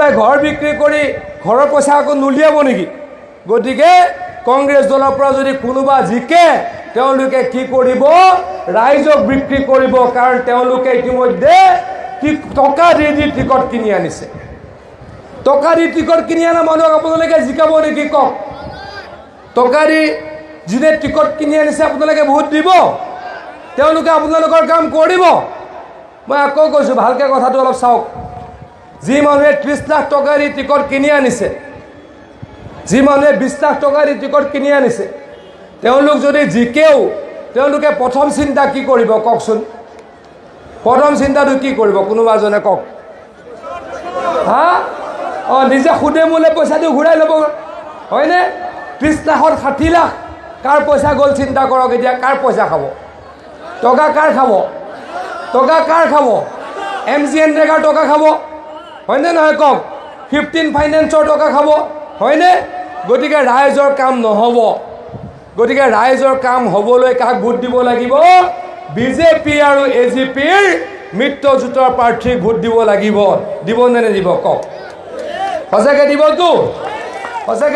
কোনোবাই ঘৰ বিক্ৰী কৰি ঘৰৰ পইচা আকৌ নুলিয়াব নেকি? গতিকে কংগ্ৰেছ দলৰ পৰা যদি কোনোবা জিকে তেওঁলোকে কি কৰিব? ৰাইজক বিক্ৰী কৰিব, কাৰণ তেওঁলোকে ইতিমধ্যে টকা দি টিকট কিনি আনিছে। টকা দি টিকট কিনি আনা মানুহক আপোনালোকে জিকাব নেকি কওক? টকা দি যিনে টিকট কিনি আনিছে আপোনালোকে ভোট দিব? তেওঁলোকে আপোনালোকৰ কাম কৰিব? মই আকৌ কৈছোঁ, ভালকৈ কথাটো অলপ চাওক। যি মানুহে 30 লাখ টকা দি টিকট কিনি আনিছে, যি মানুহে 20 লাখ টকা দি টিকট কিনি আনিছে, তেওঁলোক যদি জিকেও তেওঁলোকে প্ৰথম চিন্তা কি কৰিব কওকচোন? প্ৰথম চিন্তাটো কি কৰিব কোনোবা এজনে কওক? হা? নিজে সুদে মূলে পইচাটো ঘূৰাই ল'ব, হয়নে? 30 লাখত 60 লাখ কাৰ পইচা গ'ল চিন্তা কৰক। এতিয়া কাৰ পইচা খাব? টকা কাৰ খাব? টকা কাৰ খাব? MGNৰেগাৰ টকা খাব, হয়নে নহয় কওক? 15 ফাইনেন্সৰ টকা খাব, হয়নে? গতিকে ৰাইজৰ কাম নহ'ব। গতিকে ৰাইজৰ কাম হ'বলৈ কাক ভোট দিব লাগিব? বিজেপি আৰু AGPৰ মিত্ৰজোঁটৰ প্ৰাৰ্থীক ভোট দিব লাগিব। দিব নে নিদিব কওক? সঁচাকৈ দিবতো? সঁচাকৈ